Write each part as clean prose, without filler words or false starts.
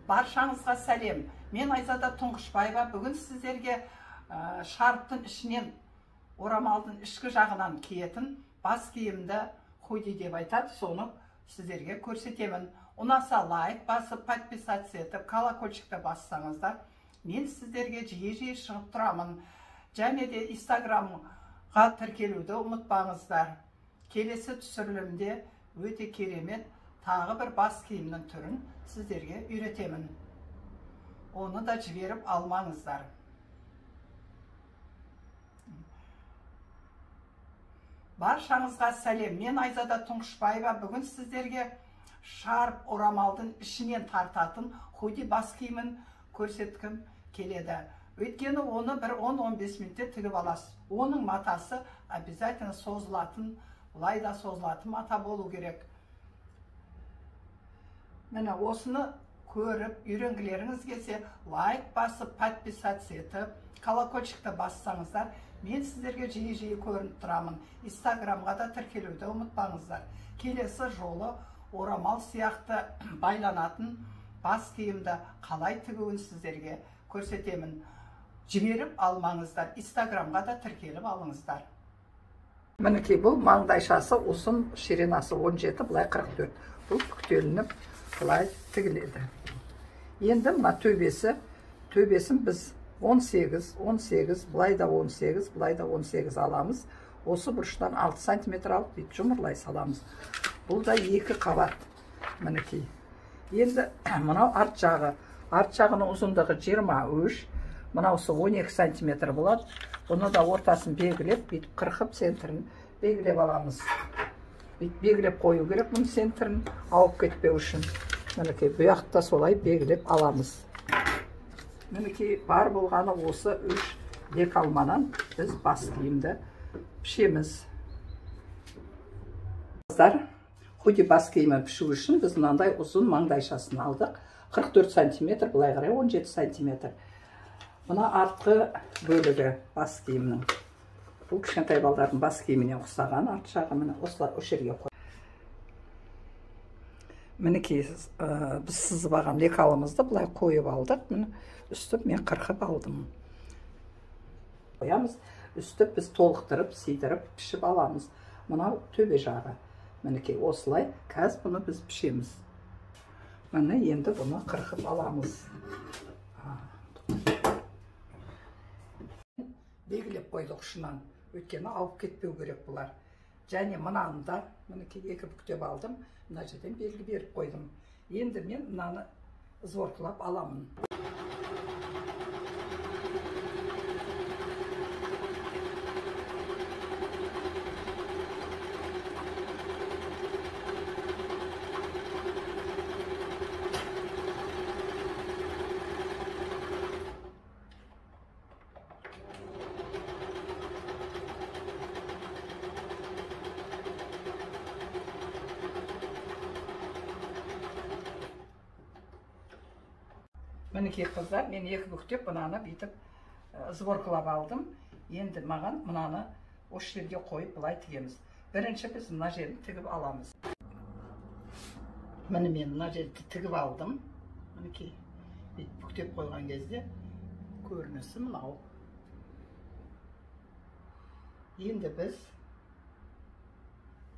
Баршаңызға сәлем. Мен Айзада Тұңғышбаева. Бүгін сіздерге шарфтың ішінен, орамалдың ішкі жағынан киетін бас киімді худи деп айтады, соны сіздерге көрсетемін. Ұнаса лайк басып, подписаться етіп, колокольчикті бассаңыздар, мен сіздерге жиі шығып тұрамын. Және де Инстаграмға тіркелуді ұмытпаңыздар. Келесі түсірілімде өте керемет тағы бір бас киімнің түрін сіздерге үйретемін. Оны да жіберіп алмаңыздар. Баршаңызға сәлем. Мен Айзада Тұңғышбаева. Бүгін сіздерге шарп орамалдың ішінен тартатын худи бас киімін көрсеткім келеді. Өйткені оны бір 10-15 минутте тігіп аласыз. Оның матасы обязательно созылатын, бұлай да созылатын мата болу керек. Міне осыны көріп, үйренгілеріңіз келсе, лайк басып, подписаться етіп, колокольчикті бассаңыздар, мен сіздерге жиі көрініп тұрамын. Инстаграмға да тіркелуді ұмытпаңыздар. Келесі жолы орамал сияқты байланатын бас киімді қалай тігуін сіздерге көрсетемін. Жіберіп алмаңыздар. Инстаграмға да тіркеліп алыңыздар. Мінекей бұл маңдайшасы ұзын, ширинасы 17, бұлай 44. Бұл бүктелініп бұлай тігіледі. Енді мына төбесін біз 18, бұлай да 18, бұлай да 18 аламыз. Осы бұрыштан 6 сантиметр алып, бет жұмырлай саламыз. Бұл да 2 қабат. Мінекей. Енді мынау арт жағының ұзындығы 23, мынаусы 12 сантиметр болады. Бұны да ортасын белгілеп, бүйтіп қырқып центрін белгілеп аламыз. Белгілеп қою керек бұның центрін ауып кетпеу үшін. Мінекей, бұяқта солай белгілеп аламыз. Мінекей, бар болғаны осы 3 декалманан біз бас киімді пішеміз. Худи бас киімі пішу үшін біз мынандай ұзын маңдайшасын алдық. 44 сантиметр, бұлай қарай 17 сантиметр. Мына артқы бөлігі бас киімнің. Бұл кішкентай балдардың бас киіміне ұқсаған арт жағы міне осылай өшерге қой. Мінекей, біз сызып алған лекалымызды бұлай қойып алдық. Міне үстіп мен қырқып алдым. Қоямыз, үстіп біз толықтырып, сейдіріп, пішіп аламыз. Мынау төбе жағы. Мінекей, осылай қазір бұны біз пішеміз. Міне енді бұны қырқып аламыз. Белгілеп қойдық ұшынан. Өйткені ауып кетпеу керек бұлар. Және мынаны да, мінекей 2 бүктеп алдым. Мына жерден белгі беріп қойдым. Енді мен мынаны зорқылап аламын. Мінекей қыздар, мен 2 бүктеп мынаны бүйтіп своркылап алдым. Енді маған мынаны осы жерге қойып бұлай тігеміз. Бірінші біз мына жерін тігіп аламыз. Міне мен мына жерді тігіп алдым. Мінекей бүктеп қойған кезде көрінісі мынау. Енді біз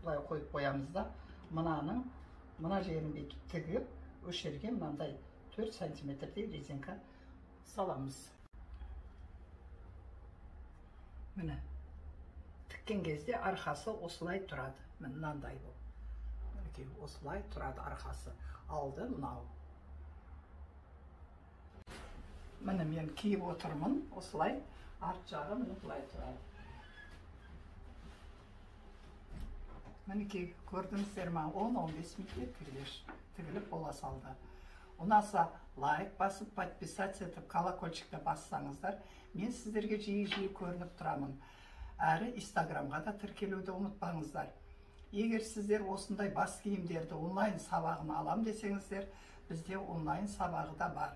бұлай қойып қоямыз да, мына жерін бүйтіп тігіп, осы жерге мынандай 4 сантиметрдей резинка саламыз. Міне, тіккен кезде арқасы осылай тұрады. Мынандай бұл. Мінекей, осылай тұрады арқасы. Алды мынау. Міне мен киіп отырмын, осылай арт жағы міне бұлай тұрады. Мінекей, көрдіңіздер ма? 10-15 минутте тігіліп бола салды. Ұнаса лайк басып, подписаться етіп, колокольчикті бассаңыздар, мен сіздерге жиі көрініп тұрамын. Әрі Инстаграмға да тіркелуді ұмытпаңыздар. Егер сіздер осындай бас киімдерді онлайн сабағын алам десеңіздер, бізде онлайн сабағы да бар.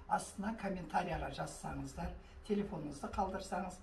Астына комментарияға жазсаңыздар, телефоныңызды қалдырсаңыз,